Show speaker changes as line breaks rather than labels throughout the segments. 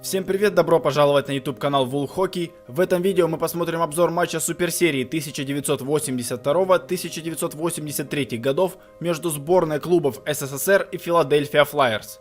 Всем привет, добро пожаловать на YouTube канал Wool Hockey. В этом видео мы посмотрим обзор матча Суперсерии 1982-1983 годов между сборной клубов СССР и Филадельфия Флайерс.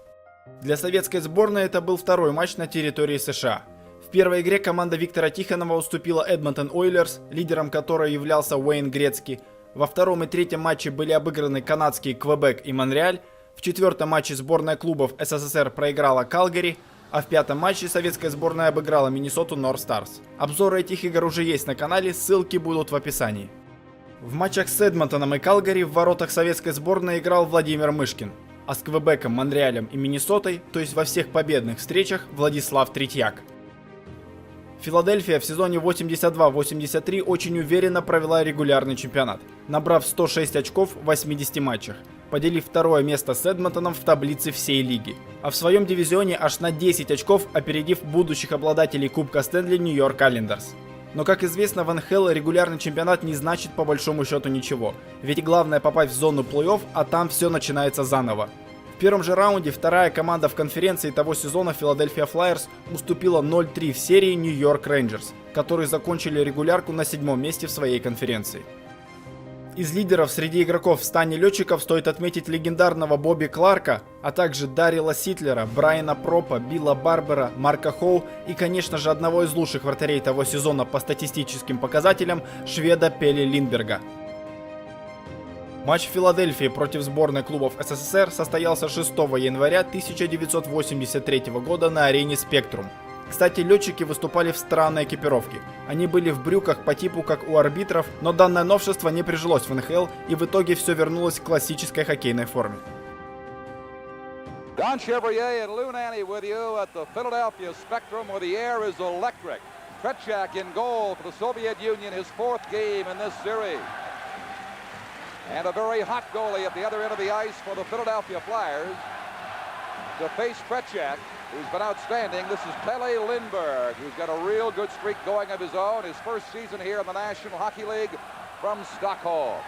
Для советской сборной это был второй матч на территории США. В первой игре команда Виктора Тихонова уступила Эдмонтон Ойлерс, лидером которой являлся Уэйн Грецки. Во втором и третьем матче были обыграны канадские Квебек и Монреаль. В четвертом матче сборная клубов СССР проиграла Калгари, а в пятом матче советская сборная обыграла Миннесоту Норth Старс. Обзоры этих игр уже есть на канале, ссылки будут в описании. В матчах с Эдмонтоном и Калгари в воротах советской сборной играл Владимир Мышкин, а с Квебеком, Монреалем и Миннесотой, то есть во всех победных встречах, Владислав Третьяк. Филадельфия в сезоне 82-83 очень уверенно провела регулярный чемпионат, набрав 106 очков в 80 матчах, поделив второе место с Эдмонтоном в таблице всей лиги, а в своем дивизионе аж на 10 очков опередив будущих обладателей Кубка Стэнли Нью-Йорк Айлендерс. Но, как известно, в НХЛ регулярный чемпионат не значит по большому счету ничего, ведь главное попасть в зону плей-офф, а там все начинается заново. В первом же раунде вторая команда в конференции того сезона Филадельфия Флайерс уступила 0-3 в серии Нью-Йорк Рейнджерс, которые закончили регулярку на 7-м месте в своей конференции. Из лидеров среди игроков в стане летчиков стоит отметить легендарного Бобби Кларка, а также Даррила Ситлера, Брайана Пропа, Билла Барбера, Марка Хоу и, конечно же, одного из лучших вратарей того сезона по статистическим показателям, шведа Пели Линдберга. Матч Филадельфии против сборной клубов СССР состоялся 6 января 1983 года на арене «Спектрум». Кстати, летчики выступали в странной экипировке. Они были в брюках по типу как у арбитров, но данное новшество не прижилось в НХЛ, и в итоге все вернулось к классической хоккейной форме.
Don Chevrier and Lou Nanne with you at the Philadelphia Spectrum where the air is electric. Tretiak in goal for the Soviet Union, his fourth game in this series. And a very hot goalie at the other end of the ice for the Philadelphia Flyers to face Tretiak, who's been outstanding. This is Pele Lindbergh, who's got a real good streak going of his own. His first season here in the National Hockey League from Stockholm.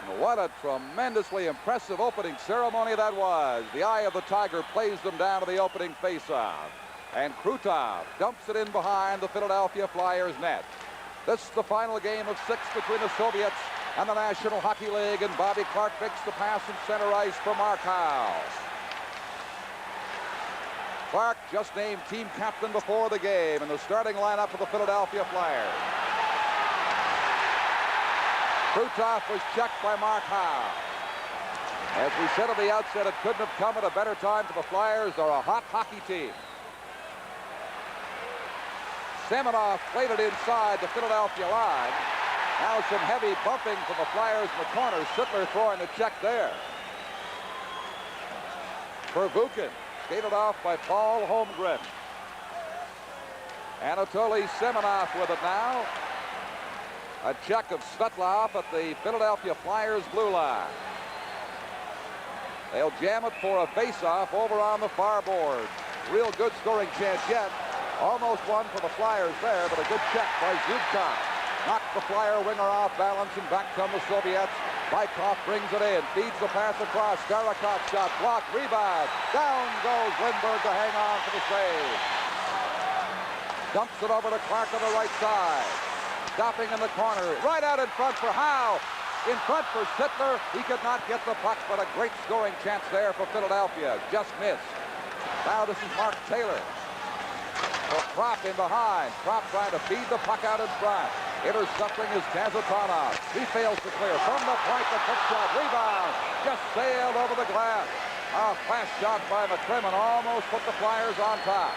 And what a tremendously impressive opening ceremony that was. The Eye of the Tiger plays them down to the opening faceoff. And Krutov dumps it in behind the Philadelphia Flyers net. This is the final game of 6 between the Soviets and the National Hockey League, and Bobby Clark makes the pass from center ice for Mark Howe. Clark just named team captain before the game in the starting lineup for the Philadelphia Flyers. Krutov was checked by Mark Howe. As we said at the outset, it couldn't have come at a better time for the Flyers. They're a hot hockey team. Semenoff played it inside the Philadelphia line. Now some heavy bumping from the Flyers in the corner. Sittler throwing the check there. Pervukin skated off by Paul Holmgren. Anatoly Semenoff with it now. A check of Svetlov at the Philadelphia Flyers blue line. They'll jam it for a face-off over on the far board. Real good scoring chance yet. Almost one for the Flyers there, but a good check by Zubkov. Knocked the Flyer winger off balance, and back come the Soviets. Bykov brings it in, feeds the pass across. Starakov shot, blocked, rebound. Down goes Lindbergh to hang on for the save. Dumps it over to Clark on the right side. Stopping in the corner, right out in front for Howe. In front for Sittler. He could not get the puck, but a great scoring chance there for Philadelphia. Just missed. Now this is Mark Taylor. For Prop in behind. Prop trying to feed the puck out in front. Intercepting is Kazatonov. He fails to clear. From the point, the quick shot. Rebound. Just sailed over the glass. A fast shot by McCrimmon almost put the Flyers on top.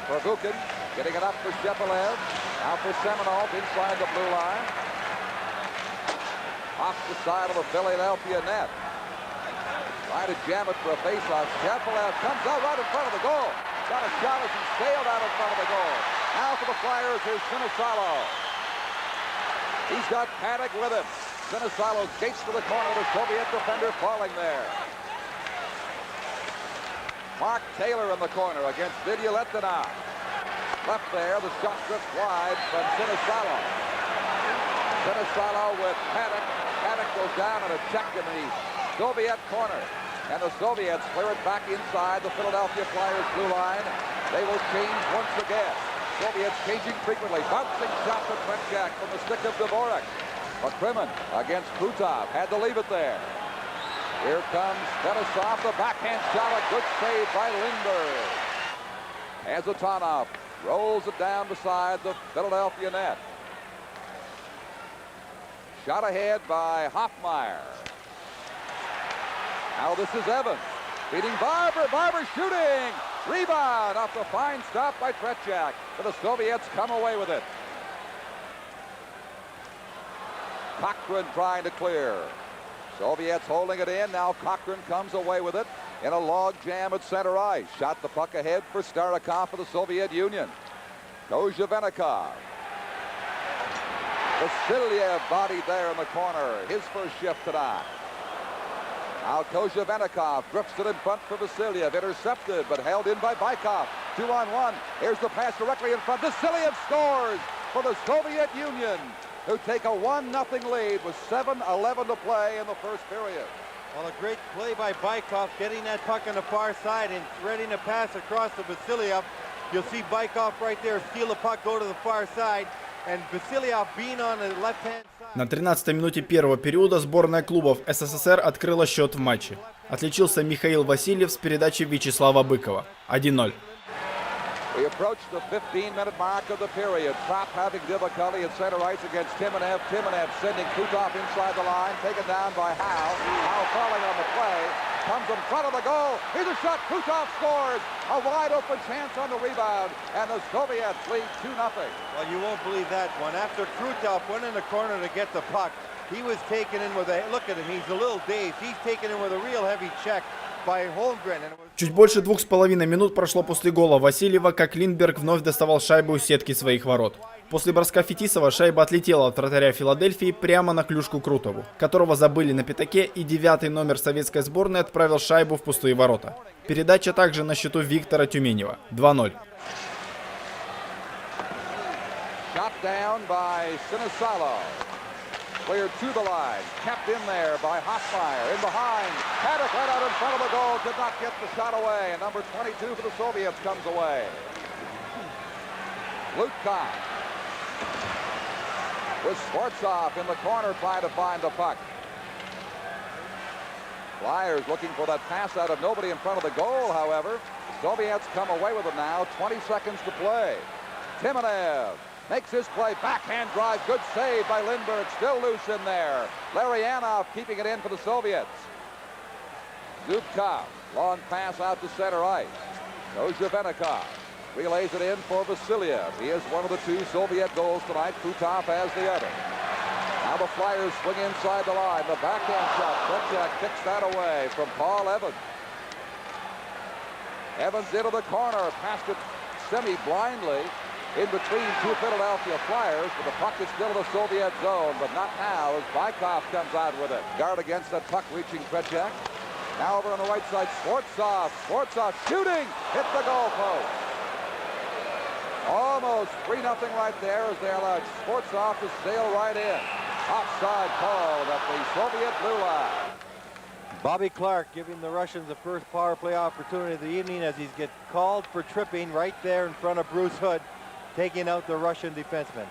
Pervukin getting it up for Shepelev. Now for Semenov inside the blue line. Off the side of the Philadelphia net. Trying to jam it for a faceoff. Shepelev comes out right in front of the goal. Got a shot as he sailed out in front of the goal. Now for the Flyers, here's Sinisalo. He's got Paddock with him. Sinisalo skates to the corner, the Soviet defender falling there. Mark Taylor in the corner against Vidya Letinov. Left there, the shot drifts wide from Sinisalo. Sinisalo with Paddock. Paddock goes down and a check in the Soviet corner. And the Soviets clear it back inside the Philadelphia Flyers blue line. They will change once again. Soviets changing frequently. Bouncing shot to Tretiak from the stick of Dvorak. But Krimin against Krutov had to leave it there. Here comes Fetisov, the backhand shot, a good save by Lindbergh. Azatonov rolls it down beside the Philadelphia net. Shot ahead by Hoffmeyer. Now this is Evans. Beating Barber. Barber shooting. Rebound off the fine stop by Tretiak. But the Soviets come away with it. Cochran trying to clear. Soviets holding it in. Now Cochran comes away with it in a log jam at center ice. Shot the puck ahead for Starikov of the Soviet Union. Kozhevenikov. Vasilyev bodied there in the corner. His first shift tonight. Now Kozhevenikov drifts it in front for Vasilyev. Intercepted, but held in by Bykov. 2-on-1. Here's the pass directly in front. Vasilyev scores for the Soviet Union, who take a 1-0 lead with 7:11 to play in the first period.
Well, a great play by Bykov, getting that puck on the far side and threading a pass across to Vasilyev. You'll see Bykov right there steal the puck, go to the far side, and Vasilyev being on the left-hand side.
На 13-й минуте первого периода сборная клубов СССР открыла счет в матче. Отличился Михаил Васильев с передачи Вячеслава Быкова. 1-0.
We approach the 15-minute mark of the period. Trap having difficulty at center ice against Timonev. Timonev sending Krutov inside the line, taken down by Howe. Howe falling on the play. Comes in front of the goal. Here's a shot. Krutov scores. A wide open chance on the rebound. And the Soviets lead 2-0.
Well, you won't believe that one. After Krutov went in the corner to get the puck, he was taken in with a, look at him, he's a little dazed. He's taken in with a real heavy check by Holmgren.
Чуть больше 2,5 минут прошло после гола Васильева, как Линдберг вновь доставал шайбу у сетки своих ворот. После броска Фетисова шайба отлетела от вратаря Филадельфии прямо на клюшку Крутову, которого забыли на пятаке, и 9-й номер советской сборной отправил шайбу в пустые ворота. Передача также на счету Виктора Тюменева. 2-0.
Cleared to the line, kept in there by Hoffmeyer, in behind. Paddock right out in front of the goal, did not get the shot away, and number 22 for the Soviets comes away. Lutkov with Sfortsov in the corner trying to find the puck. Flyers looking for that pass out of nobody in front of the goal, however. The Soviets come away with it now, 20 seconds to play. Timonev makes his play, backhand drive, good save by Lindbergh, still loose in there. Larianov keeping it in for the Soviets. Zubkov, long pass out to center ice. Kozhevenikov relays it in for Vasilyev. He is one of the two Soviet goals tonight. Krutov has the other. Now the Flyers swing inside the line. The backhand shot, Tretiak kicks that away from Paul Evans. Evans into the corner, passed it semi-blindly in between two Philadelphia Flyers, but the puck is still in the Soviet zone, but not now as Bykov comes out with it. Guard against that puck reaching Tretiak. Now over on the right side, Sfortsov. Sfortsov shooting, hit the goal post. Almost 3-0 right there as they allowed Sfortsov to sail right in. Offside called at the Soviet blue line.
Bobby Clark giving the Russians the first power play opportunity of the evening as he's get called for tripping right there in front of Bruce Hood, taking out the Russian defenseman.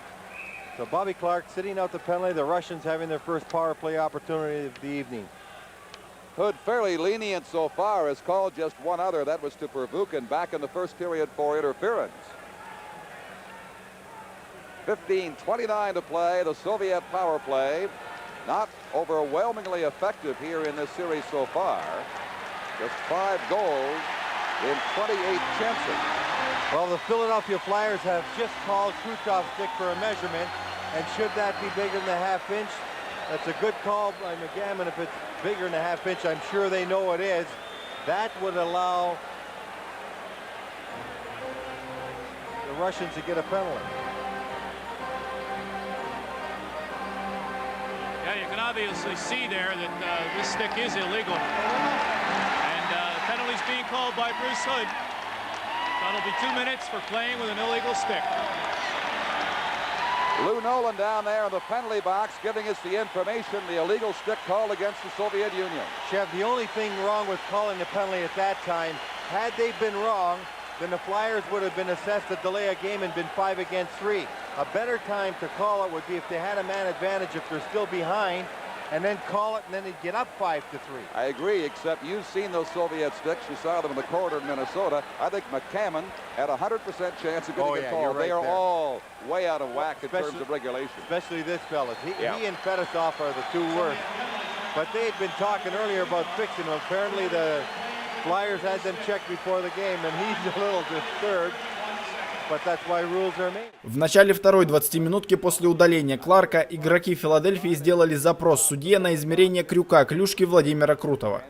So Bobby Clark sitting out the penalty, the Russians having their first power play opportunity of the evening.
Hood fairly lenient so far, has called just one other. That was to Pervukin back in the first period for interference. 15:29 to play, the Soviet power play. Not overwhelmingly effective here in this series so far. Just 5 goals in 28 chances.
Well, the Philadelphia Flyers have just called Krutov's stick for a measurement, and should that be bigger than a half-inch, that's a good call by McGammon. If it's bigger than a half-inch, I'm sure they know it is. That would allow the Russians to get a penalty.
Yeah, you can obviously see there that this stick is illegal. And penalty's being called by Bruce Hood. That'll be 2 minutes for playing with an illegal stick.
Lou Nolan down there in the penalty box giving us the information, the illegal stick called against the Soviet Union.
Chev, the only thing wrong with calling the penalty at that time, had they been wrong, then the Flyers would have been assessed a delay of game and been 5-against-3. A better time to call it would be if they had a man advantage if they're still behind, and then call it, and then they'd get up 5-3.
I agree, except you've seen those Soviet sticks. You saw them in the corridor in Minnesota. I think McCammon had a 100% chance of getting a call.
Right,
they are
there.
all way out of whack in terms of regulation.
Especially this fellas. He and Fedosov are the two worst. But they had been talking earlier about fixing them. Apparently the Flyers had them checked before the game, and he's a little disturbed. But that's why rules are made.
В начале второй 20-минутки после удаления Кларка игроки Филадельфии сделали запрос судье на измерение крюка клюшки Владимира Крутова.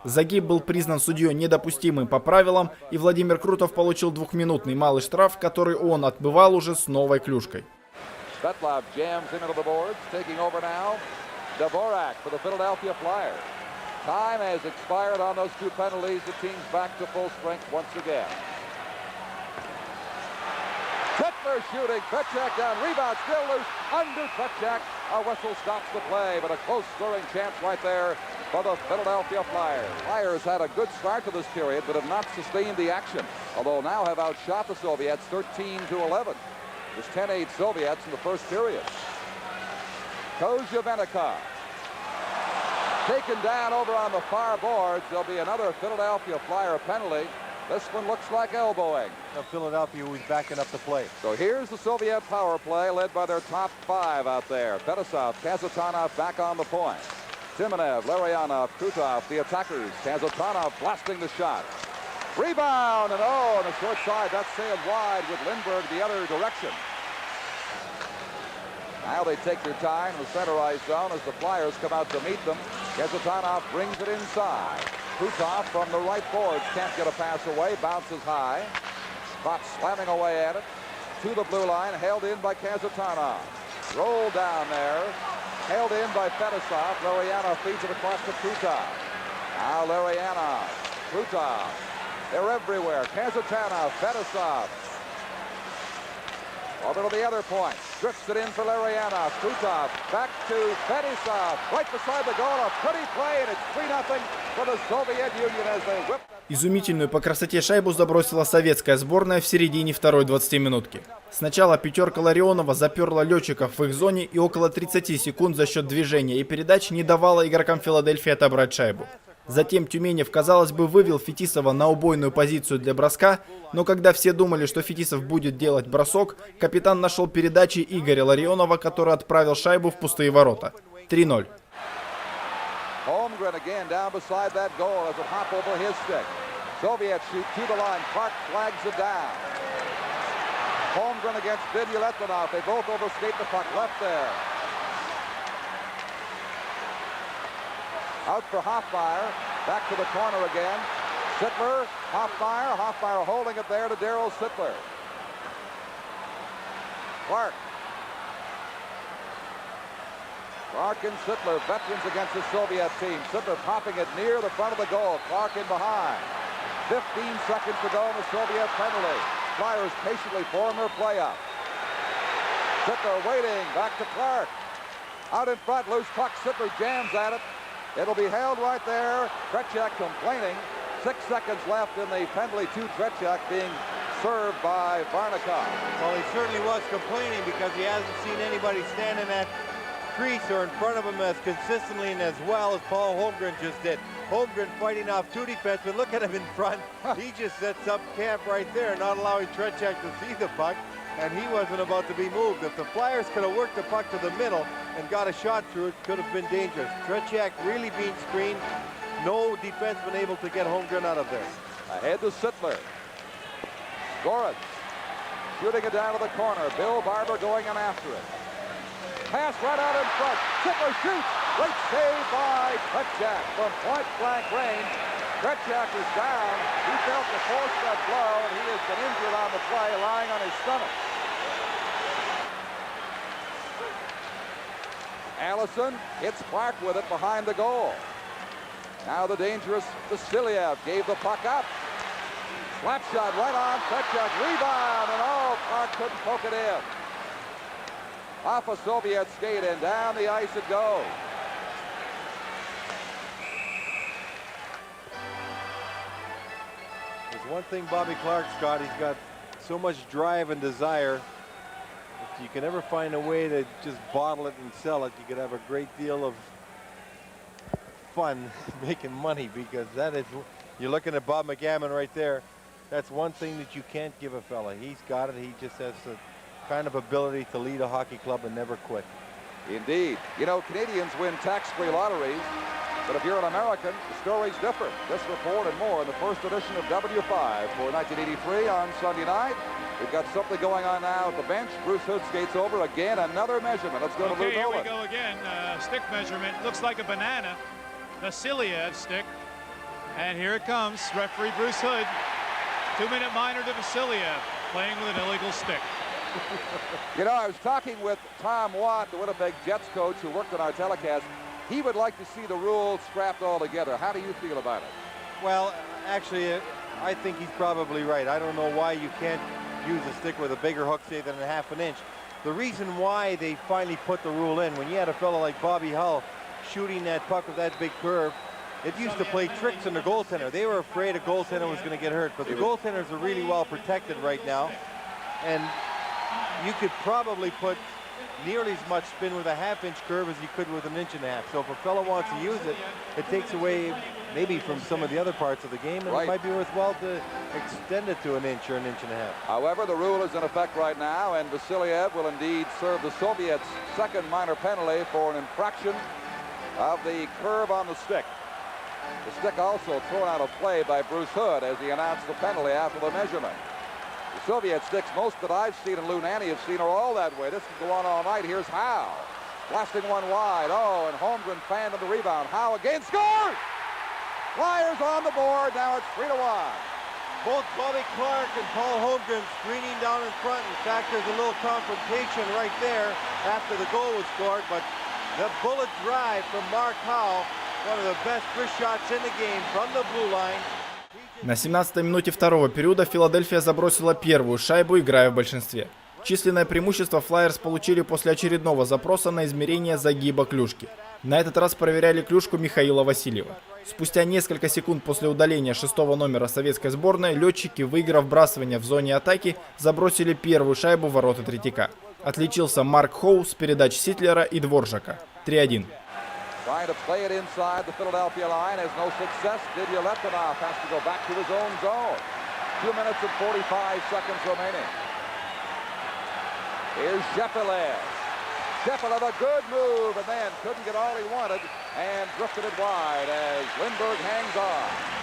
Загиб был признан судьей недопустимым по правилам, и Владимир Крутов получил 2-минутный малый штраф, который он отбывал уже с новой клюшкой.
Svetlov jams into the boards, taking over now. Dvorak for the Philadelphia Flyers. Time has expired on those two penalties. The team's back to full strength once again. Sittler shooting, Tretiak down, rebound still loose, under Tretiak. A whistle stops the play, but a close scoring chance right there for the Philadelphia Flyers. Flyers had a good start to this period, but have not sustained the action, although now have outshot the Soviets 13-11. There's 10-8 Soviets in the first period. Kozhevenikov taken down over on the far boards. There'll be another Philadelphia Flyer penalty. This one looks like elbowing.
Now Philadelphia was backing up the play.
So here's the Soviet power play led by their top five out there. Fedosov, Kazatanov back on the point. Timonev, Larionov, Krutov, the attackers. Kazatanov blasting the shot. Rebound, and on the short side, that's sailed wide with Lindbergh the other direction. Now they take their time in the center ice zone as the Flyers come out to meet them. Kazatanov brings it inside. Krutov from the right boards can't get a pass away, bounces high. Caught slamming away at it. To the blue line, held in by Kazatanov. Rolled down there, held in by Fedosov. Larionov feeds it across to Krutov. Now Larionov, Krutov. They're everywhere. Kazatanov, Fedosov. Over to the other point. Drifts it in for Larionov. Krutov back to Fedosov. Right beside the goal. A pretty play, and it's 3-0 for the Soviet Union as they whip.
Изумительную по красоте шайбу забросила советская сборная в середине второй 20-минутки. Сначала пятерка Ларионова заперла летчиков в их зоне, и около 30 секунд за счет движения и передач не давала игрокам Филадельфии отобрать шайбу. Затем Тюменев, казалось бы, вывел Фетисова на убойную позицию для броска, но когда все думали, что Фетисов будет делать бросок, капитан нашел передачи Игоря Ларионова, который отправил шайбу в пустые ворота. 3-0.
Holmgren again down beside that goal as it hop over his stick. Soviets shoot to the line. Clark flags it down. Holmgren against Vidyaletvinov. They both overskate the puck left there. Out for Hoffmeyer. Back to the corner again. Sittler, Hoffmeyer. Hoffmeyer holding it there to Darryl Sittler. Clark. Clark and Sittler, veterans against the Soviet team. Sittler popping it near the front of the goal. Clark in behind. 15 seconds to go in the Soviet penalty. Flyers patiently form their play up. Sittler waiting, back to Clark. Out in front, loose puck. Sittler jams at it. It'll be held right there. Tretiak complaining. 6 seconds left in the penalty to Tretiak being served by Varnikov.
Well, he certainly was complaining because he hasn't seen anybody stand in that crease or in front of him as consistently and as well as Paul Holmgren just did. Holmgren fighting off two defensemen. Look at him in front. He just sets up camp right there, not allowing Tretiak to see the puck, and he wasn't about to be moved. If the Flyers could have worked the puck to the middle and got a shot through it, could have been dangerous. Tretiak really being screened. No defenseman able to get Holmgren out of there.
Ahead to Sittler. Goretz shooting it down to the corner. Bill Barber going in after it. Pass right out in front. Sittler shoots. Great save by Tretiak from point-blank range. Tretiak is down. He felt the force of that blow, and he has been injured on the play, lying on his stomach. Allison hits Clark with it behind the goal. Now the dangerous Vasiliev gave the puck up. Slap shot right on Tretiak. Rebound, and oh, Clark couldn't poke it in. Off a Soviet skate, and down the ice it goes.
The There's one thing Bobby Clark's got. He's got so much drive and desire. If you can ever find a way to just bottle it and sell it, you could have a great deal of fun making money, because that is, you're looking at Bob McGammon right there. That's one thing that you can't give a fella. He's got it. He just has the kind of ability to lead a hockey club and never quit.
Indeed. You know, Canadians win tax-free lotteries, but if you're an American, the story's different. This report and more in the first edition of W5 for 1983 on Sunday night. We've got something going on now at the bench. Bruce Hood skates over again. Another measurement. Let's go to Lou
Okay, here
Dolan.
we go again. Stick measurement. Looks like a banana. Vasiliev stick. And here it comes. Referee Bruce Hood. 2-minute minor to Vasiliev, playing with an illegal stick.
You know, I was talking with Tom Watt, the Winnipeg Jets coach, who worked on our telecast. He would like to see the rules scrapped all together. How do you feel about it?
Well, actually, I think he's probably right. I don't know why you can't use a stick with a bigger hook, say, than a half an inch. The reason why they finally put the rule in, when you had a fellow like Bobby Hull shooting that puck with that big curve, it used to play tricks on the goaltender. They were afraid a goaltender was going to get hurt, but the goaltenders are really well protected right now. And you could probably put nearly as much spin with a half-inch curve as you could with an inch and a half. So if a fellow wants to use it, it takes away maybe from some of the other parts of the game, and it might be worthwhile to extend it to an inch or an inch and a half.
However, the rule is in effect right now, and Vasiliev will indeed serve the Soviets' second minor penalty for an infraction of the curve on the stick. The stick also thrown out of play by Bruce Hood as he announced the penalty after the measurement. The Soviet sticks, most that I've seen and Lou Nanne have seen, are all that way. This can go on all night. Here's Howe. Blasting one wide. Oh, and Holmgren fanned on the rebound. Howe again scores! Flyers on the board. Now it's 3-1.
Both Bobby Clark and Paul Holmgren screening down in front. In fact, there's a little confrontation right there after the goal was scored, but the bullet drive from Mark Howe, one of the best wrist shots in the game from the blue line.
На 17-й минуте второго периода Филадельфия забросила первую шайбу, играя в большинстве. Численное преимущество Флайерс получили после очередного запроса на измерение загиба клюшки. На этот раз проверяли клюшку Михаила Васильева. Спустя несколько секунд после удаления 6-го номера советской сборной, летчики, выиграв вбрасывание в зоне атаки, забросили первую шайбу в ворота Третьяка. Отличился Марк Хоу с передач Ситлера и Дворжака. 3-1.
Trying to play it inside the Philadelphia line has no success. Didier Letonov has to go back to his own zone. 2 minutes and 45 seconds remaining. Here's Shepelev. Shepelev, a good move, and then couldn't get all he wanted and drifted it wide as Lindbergh hangs on.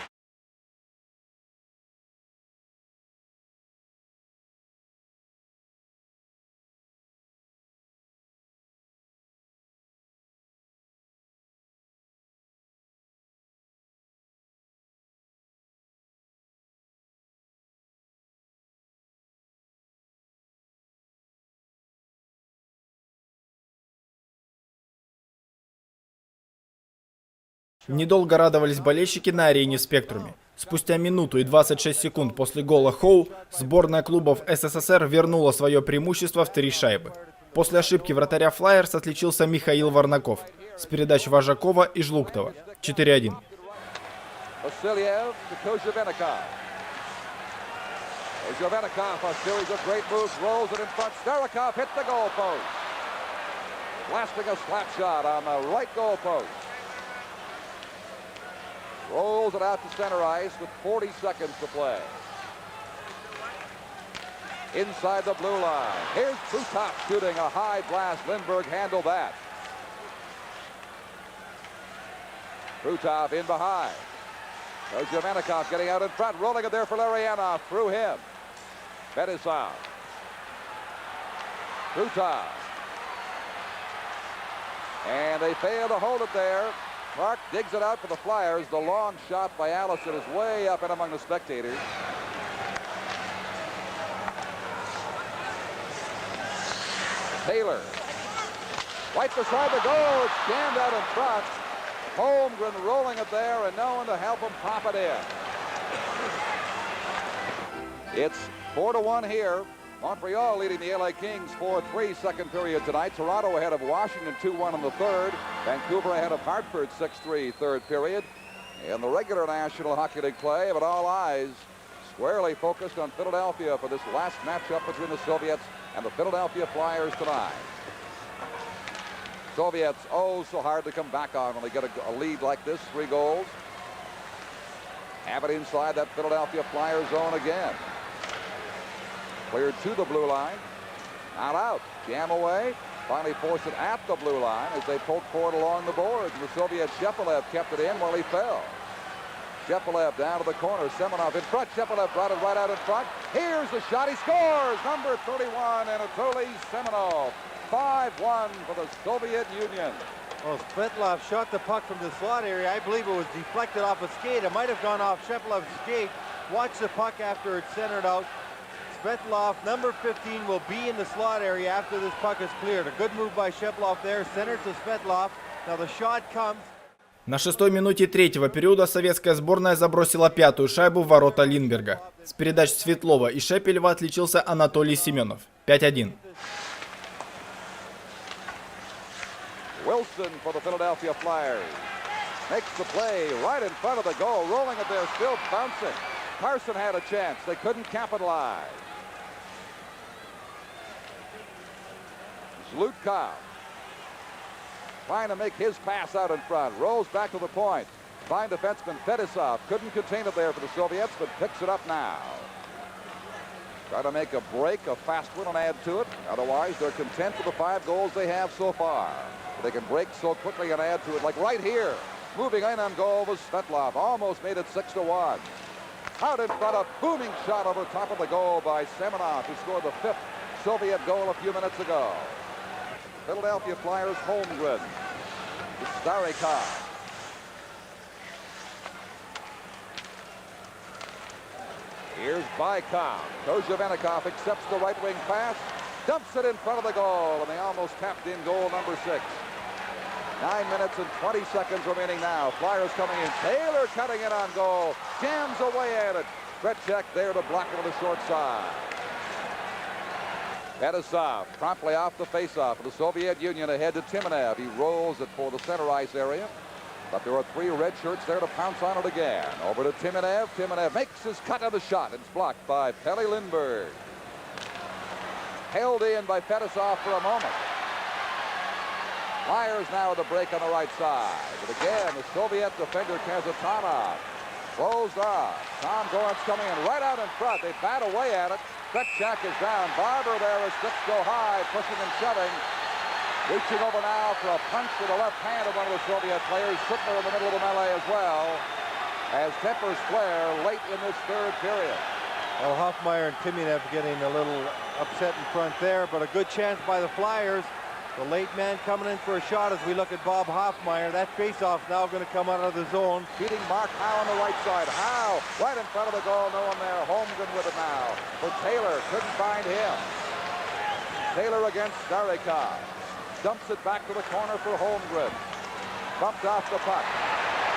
Недолго радовались болельщики на арене в Спектруме. Спустя минуту и 26 секунд после гола Хоу сборная клубов СССР вернула свое преимущество в 3 шайбы. После ошибки вратаря Флайерс отличился Михаил Варнаков с передач Важакова и Жлуктова. 4-1.
Vasiliev to Kozhevenikov. Kozhevenikov, a series of great moves, rolls it in front. Starikov hit the goal post. Blasting a slap shot on the right goal post. Rolls it out to center ice with 40 seconds to play. Inside the blue line. Here's Krutov shooting a high blast. Lindbergh handled that. Krutov in behind. Kozhevenikov getting out in front, rolling it there for Larianov. Through him. Betisov. Krutov. And they fail to hold it there. Clark digs it out for the Flyers. The long shot by Allison is way up and among the spectators. Taylor. Right beside the goal. It's jammed out in front. Holmgren rolling it there and no one to help him pop it in. It's 4-1 here. Montreal leading the LA Kings 4-3 second period tonight. Toronto ahead of Washington 2-1 in the third. Vancouver ahead of Hartford 6-3 third period. In the regular National Hockey League play, but all eyes squarely focused on Philadelphia for this last matchup between the Soviets and the Philadelphia Flyers tonight. Soviets, oh, so hard to come back on when they get a lead like this, 3 goals. Have it inside that Philadelphia Flyers zone again. Cleared to the blue line. Not out. Jam away. Finally force it at the blue line as they poke forward along the boards. And the Soviet Shepelev kept it in while he fell. Shepelev down to the corner. Semenov in front. Shepelev brought it right out in front. Here's the shot. He scores. Number 31, Anatoly Semenov. 5-1 for the Soviet Union.
Well, Svetlov shot the puck from the slot area. I believe it was deflected off a skate. It might have gone off Shepelev's skate. Watch the puck after it's centered out. Svetlov, number 15, will be in the slot area after this puck is cleared. A good move by Shepelov there, centered to Svetlov. Now the shot comes.
На 6-й минуте третьего периода советская сборная забросила 5-ю шайбу в ворота Линдберга. С передач Светлова и Шепелева отличился Анатолий Семенов. 5-1.
Wilson for the Philadelphia Flyers. Makes the play right in front of the goal. Rolling it there, still bouncing. Carson had a chance. They couldn't capitalize. Zlutkov trying to make his pass out in front. Rolls back to the point. Fine defenseman Fedosov couldn't contain it there for the Soviets, but picks it up now. Try to make a break, a fast one, and add to it. Otherwise, they're content with the 5 goals they have so far. They can break so quickly and add to it, like right here. Moving in on goal was Svetlov. Almost made it 6-1. Out in front, a booming shot over the top of the goal by Semenov, who scored the 5th Soviet goal a few minutes ago. Philadelphia Flyers Holmgren. Starikov. Here's Bykov. Kozhevenikov accepts the right wing pass. Dumps it in front of the goal, and they almost tapped in goal number 6. 9 minutes and 20 seconds remaining now. Flyers coming in. Taylor cutting it on goal. Jams away at it. Kretschek there to block it on the short side. Fedosov promptly off the faceoff of the Soviet Union ahead to Timonev. He rolls it for the center ice area. But there are 3 red shirts there to pounce on it again. Over to Timonev. Timonev makes his cut of the shot. It's blocked by Pelle Lindbergh. Held in by Fedosov for a moment. Flyers now with a break on the right side. But again, the Soviet defender Kazatonov closed off. Tom Gorant's coming in right out in front. They bat away at it. Kretschak is down. Barber there as sticks go high, pushing and shoving. Reaching over now for a punch with the left hand of one of the Soviet players. Suttner in the middle of the melee as well, as tempers flare late in this 3rd period.
Well, Hoffmeyer and Timonev getting a little upset in front there, but a good chance by the Flyers. The late man coming in for a shot as we look at Bob Hoffmeyer. That faceoff now going to come out of the zone.
Beating Mark Howe on the right side. Howe right in front of the goal. No one there. Holmgren with it now. For Taylor. Couldn't find him. Taylor against Starikov. Dumps it back to the corner for Holmgren. Bumped off the puck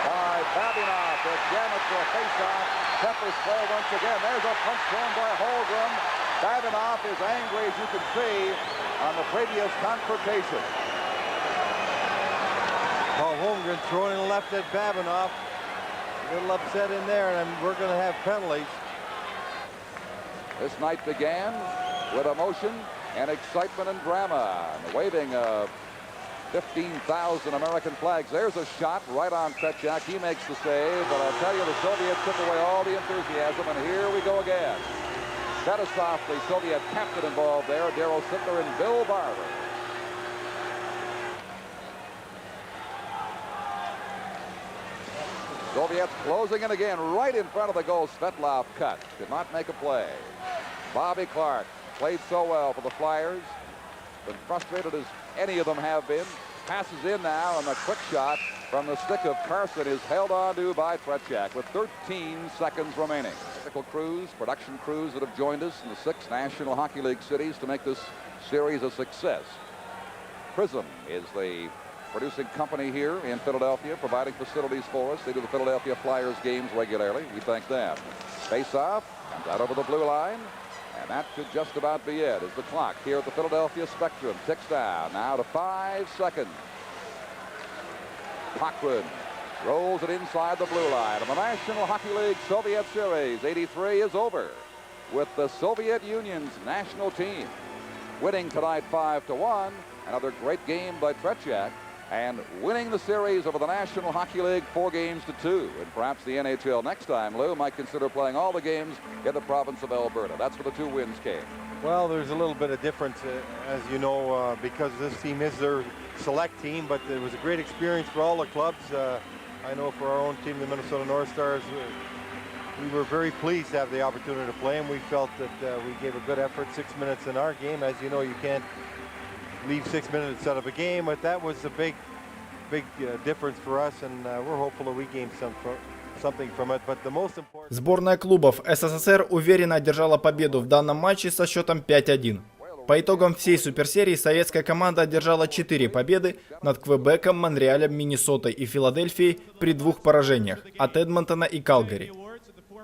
by Babinov. They'll jam it for a face-off. Peppers play once again. There's a punch thrown by Holmgren. Babinov is angry, as you can see, on the previous confrontation.
Paul Holmgren throwing left at Babinov. A little upset in there, and we're going to have penalties.
This night began with emotion and excitement and drama. And the waving of 15,000 American flags. There's a shot right on Kretschak. He makes the save, but I'll tell you, the Soviets took away all the enthusiasm, and here we go again. Fedosov, the Soviet captain, involved there. Darryl Sittler and Bill Barber. Soviets closing in again right in front of the goal. Svetlov cut. Did not make a play. Bobby Clark played so well for the Flyers. Been frustrated as any of them have been. Passes in now, and the quick shot from the stick of Carson is held on to by Kretschak with 13 seconds remaining. Technical crews, production crews that have joined us in the 6 National Hockey League cities to make this series a success. Prism is the producing company here in Philadelphia, providing facilities for us. They do the Philadelphia Flyers games regularly. We thank them. Face-off comes out over the blue line. And that could just about be it as the clock here at the Philadelphia Spectrum ticks down now to 5 seconds. Cochran rolls it inside the blue line. And the National Hockey League Soviet Series 83 is over, with the Soviet Union's national team winning tonight 5-1. Another great game by Tretiak, and winning the series over the National Hockey League 4-2. And perhaps the NHL next time, Lou, might consider playing all the games in the province of Alberta. That's where the 2 wins came.
Well, there's a little bit of difference, as you know, because this team is their select team, but it was a great experience for all the clubs. I know for our own team, the Minnesota North Stars, we were very pleased to have the opportunity to play, and we felt that we gave a good effort. 6 minutes in our game. As you know, you can't leave 6 minutes out of a game, but that was a big difference for us, and we're hopeful that we gained something from it. But the most important...
Сборная клубов СССР уверенно одержала победу в данном матче со счетом 5-1. По итогам всей суперсерии советская команда одержала 4 победы над Квебеком, Монреалем, Миннесотой и Филадельфией при 2 поражениях от Эдмонтона и Калгари.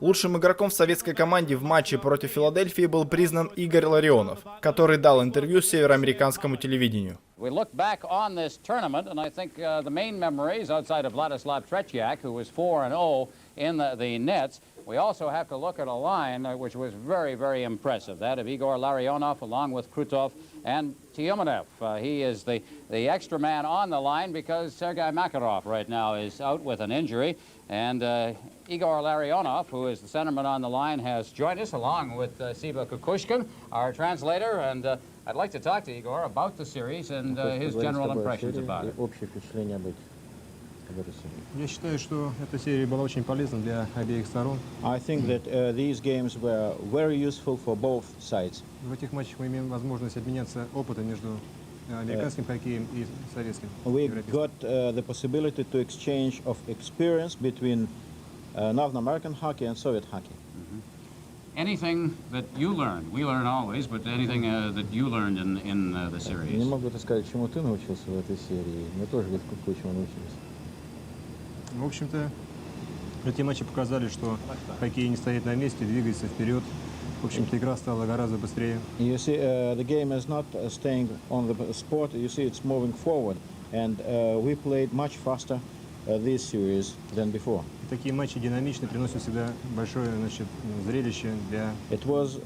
Лучшим игроком в советской команде в матче против Филадельфии был признан Игорь Ларионов, который дал интервью североамериканскому телевидению.
We look back on this tournament, and I think the main memories, outside of Vladislav Tretiak, who was 4-0 in the nets, we also have to look at a line which was very, very impressive, that of Igor Larionov along with Krutov and Tiumenev. He is the extra man on the line because Sergei Makarov right now is out with an injury, and Igor Larionov, who is the centerman on the line, has joined us along with Siva Kukushkin, our translator, and I'd like to talk to Igor about the series and his general impressions about it.
Я считаю, что эта серия была очень полезна для обеих сторон.
I think that these games were very useful for both sides.
В этих матчах мы имеем возможность обменяться опытом между американским хоккеем и советским.
We got the possibility to exchange of experience between North American hockey and Soviet hockey.
Anything that you learned, we learn always, but anything that you learned in the
Не
series?
могу сказать, чему ты научился в этой серии. Мы тоже кое-чему научились.
В общем-то, эти матчи показали, что хоккей не стоит на месте, двигается вперед. В общем-то, игра стала гораздо быстрее.
You see, the game is not staying on the sport. You see, it's moving forward, and we played much faster this series than before.
Такие матчи динамичны, приносят всегда большое, зрелище для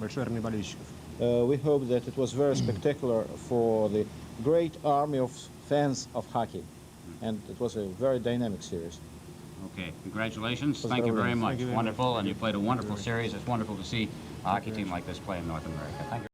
большой армии болельщиков.
We hope that it was very spectacular for the great army of fans of hockey, and it was a very dynamic series.
Okay, congratulations. Thank you very much. Wonderful, and you played a wonderful series. It's wonderful to see a hockey team like this play in North America. Thank you.